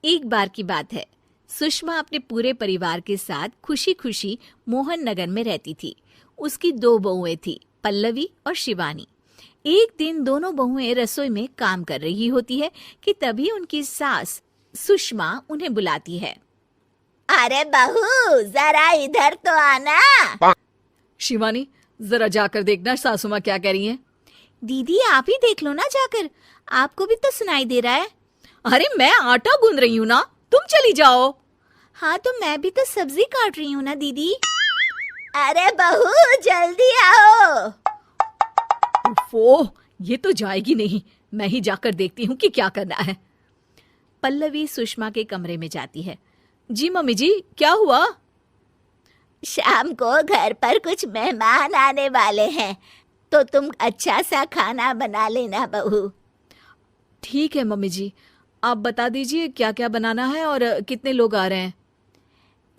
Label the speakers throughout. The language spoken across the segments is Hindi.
Speaker 1: एक बार की बात है, सुषमा अपने पूरे परिवार के साथ खुशी खुशी मोहन नगर में रहती थी। उसकी 2 बहुएं थी, पल्लवी और शिवानी। एक दिन दोनों बहुएं रसोई में काम कर रही होती है कि तभी उनकी सास सुषमा उन्हें बुलाती है।
Speaker 2: अरे बहू, जरा इधर तो आना।
Speaker 3: शिवानी, जरा जाकर देखना सासू माँ क्या कह रही हैं।
Speaker 1: दीदी आप ही देख लो ना जाकर, आपको भी तो सुनाई दे रहा है।
Speaker 3: अरे मैं आटा गूंद रही हूँ ना, तुम चली जाओ।
Speaker 1: हाँ तो मैं भी तो सब्जी काट रही हूँ ना दीदी।
Speaker 2: अरे बहू, जल्दी आओ।
Speaker 3: ओफो, ये तो जाएगी नहीं। मैं ही जाकर देखती हूँ कि क्या करना है।
Speaker 1: पल्लवी सुषमा के कमरे में जाती है। जी मम्मी जी, क्या हुआ?
Speaker 2: शाम को घर पर कुछ मेहमान आने वाले हैं, तो तुम अच्छा सा खाना बना लेना बहू।
Speaker 3: ठीक है मम्मी जी, आप बता दीजिए क्या क्या बनाना है और कितने लोग आ रहे हैं।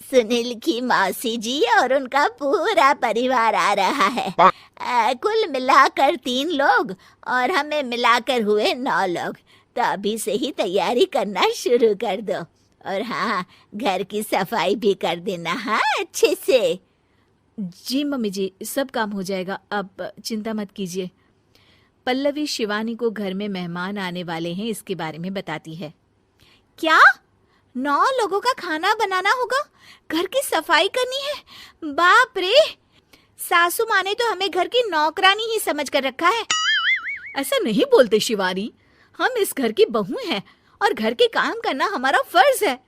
Speaker 2: सुनील की मौसी जी और उनका पूरा परिवार आ रहा है। कुल मिलाकर 3 लोग और हमें मिलाकर हुए 9 लोग। तो अभी से ही तैयारी करना शुरू कर दो। और हाँ, घर की सफाई भी कर देना, हाँ, अच्छे से।
Speaker 1: जी मम्मी जी, सब काम हो जाएगा, आप चिंता मत कीजिए। पल्लवी शिवानी को घर में मेहमान आने वाले हैं इसके बारे में बताती है। क्या 9 लोगों का खाना बनाना होगा, घर की सफाई करनी है? बाप रे, सासू माँ ने तो हमें घर की नौकरानी ही समझ कर रखा है।
Speaker 3: ऐसा नहीं बोलते शिवानी, हम इस घर की बहू हैं और घर के काम करना हमारा फर्ज है।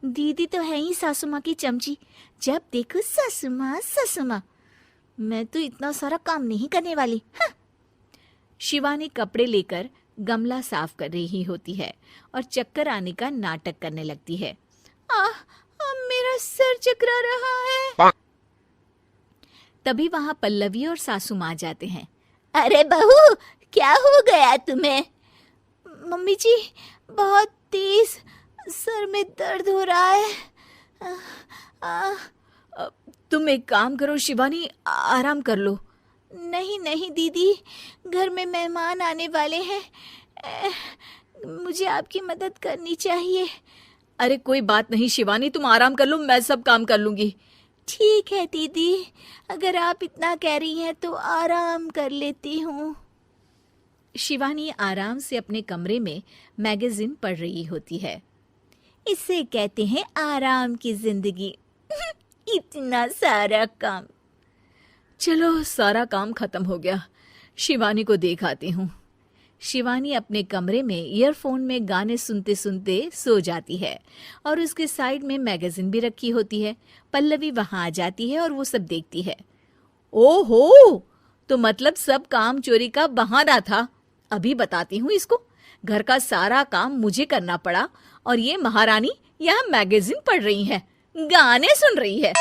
Speaker 1: दीदी तो है ही सासू माँ की चमची, जब देखो सासू माँ सासू माँ। मैं तो इतना सारा काम नहीं करने वाली। शिवानी कपड़े लेकर गमला साफ कर रही होती है और चक्कर आने का नाटक करने लगती है। मेरा सर चकरा रहा है। तभी वहां पल्लवी और सासू माँ जाते हैं।
Speaker 2: अरे बहू, क्या हो गया तुम्हें?
Speaker 1: मम्मी जी, बहुत तेज सर में दर्द हो रहा है।
Speaker 3: तुम एक काम करो शिवानी, आराम कर लो।
Speaker 1: नहीं नहीं दीदी, घर में मेहमान आने वाले हैं, मुझे आपकी मदद करनी चाहिए।
Speaker 3: अरे कोई बात नहीं शिवानी, तुम आराम कर लो, मैं सब काम कर लूंगी।
Speaker 1: ठीक है दीदी, अगर आप इतना कह रही हैं तो आराम कर लेती हूँ। शिवानी आराम से अपने कमरे में मैगजीन पढ़ रही होती है। इसे कहते हैं आराम की जिंदगी। इतना सारा काम।
Speaker 3: चलो, सारा काम खत्म हो गया, शिवानी को देख आती हूँ।
Speaker 1: शिवानी अपने कमरे में ईयरफोन में गाने सुनते सुनते सो जाती है और उसके साइड में मैगजीन भी रखी होती है। पल्लवी वहां आ जाती है और वो सब देखती है।
Speaker 3: ओहो, तो मतलब सब काम चोरी का बहाना था। अभी बताती हूँ इसको। घर का सारा काम मुझे करना पड़ा और ये महारानी यहाँ मैगजीन पढ़ रही है, गाने सुन रही है।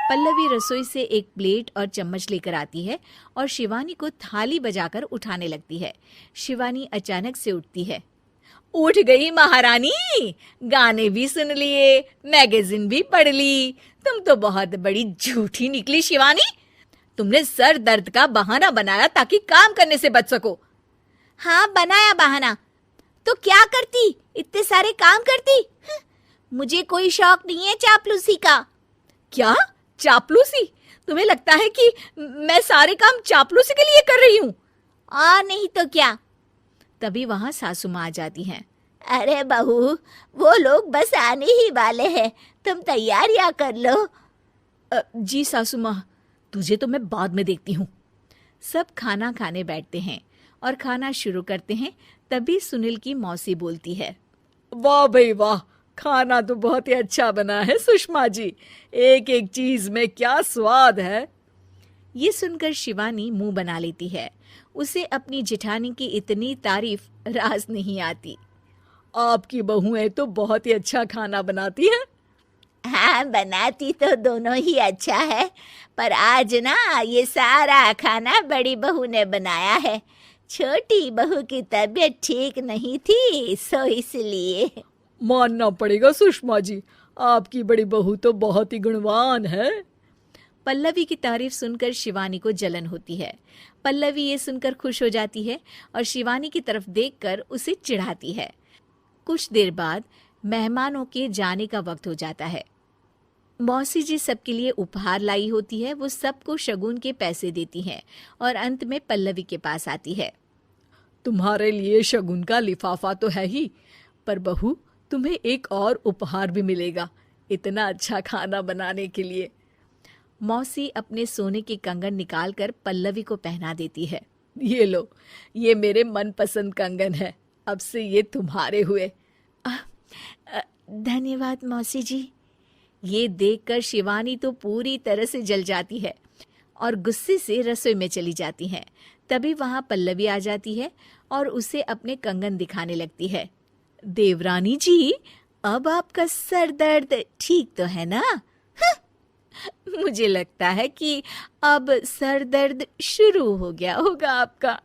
Speaker 1: पल्लवी रसोई से एक प्लेट और चम्मच लेकर आती है और शिवानी को थाली बजाकर उठाने लगती है। शिवानी अचानक से उठती है।
Speaker 3: उठ गई महारानी, गाने भी सुन लिए, मैगजीन भी पढ़ ली। तुम तो बहुत बड़ी झूठी निकली शिवानी। तुमने सर दर्द का बहाना बनाया ताकि काम करने से बच सको।
Speaker 1: हाँ, बनाया बहाना, तो क्या करती, इतने सारे काम करती। मुझे कोई शौक नहीं है चापलूसी का।
Speaker 3: क्या चापलूसी? तुम्हें लगता है कि मैं सारे काम चापलूसी के लिए कर रही हूँ?
Speaker 1: और नहीं तो क्या। तभी वहां सासू माँ आ जाती हैं।
Speaker 2: अरे बहू, वो लोग बस आने ही वाले हैं, तुम तैयारियां कर लो।
Speaker 3: जी सासू माँ, तुझे तो मैं बाद में देखती हूँ।
Speaker 1: सब खाना खाने बैठते हैं और खाना शुरू करते हैं। तभी सुनील की मौसी बोलती है।
Speaker 3: वाह भाई वाह, खाना तो बहुत ही अच्छा बना है सुषमा जी, एक एक चीज में क्या स्वाद है।
Speaker 1: ये सुनकर शिवानी मुंह बना लेती है। उसे अपनी जेठानी की इतनी तारीफ रास नहीं आती।
Speaker 3: आपकी बहुएं तो बहुत ही अच्छा खाना बनाती हैं।
Speaker 2: हाँ, बनाती तो दोनों ही अच्छा है, पर आज ना ये सारा खाना बड़ी बहू ने बनाया है। छोटी बहू की तबीयत ठीक नहीं थी, सो इसलिए।
Speaker 3: मानना पड़ेगा सुषमा जी, आपकी बड़ी बहू तो बहुत ही गुणवान है।
Speaker 1: पल्लवी की तारीफ सुनकर शिवानी को जलन होती है। पल्लवी ये सुनकर खुश हो जाती है और शिवानी की तरफ देखकर उसे चिढ़ाती है। कुछ देर बाद मेहमानों के जाने का वक्त हो जाता है। मौसी जी सबके लिए उपहार लाई होती है। वो सबको शगुन के पैसे देती हैं और अंत में पल्लवी के पास आती है।
Speaker 3: तुम्हारे लिए शगुन का लिफाफा तो है ही, पर बहू तुम्हें एक और उपहार भी मिलेगा इतना अच्छा खाना बनाने के लिए।
Speaker 1: मौसी अपने सोने के कंगन निकालकर पल्लवी को पहना देती है।
Speaker 3: ये लो, ये मेरे मनपसंद कंगन है, अब से ये तुम्हारे हुए।
Speaker 1: धन्यवाद मौसी जी। ये देखकर शिवानी तो पूरी तरह से जल जाती है और गुस्से से रसोई में चली जाती है। तभी वहां पल्लवी आ जाती है और उसे अपने कंगन दिखाने लगती है।
Speaker 3: देवरानी जी,
Speaker 1: अब आपका सर दर्द ठीक तो है ना? मुझे लगता है कि अब सर दर्द शुरू हो गया होगा आपका।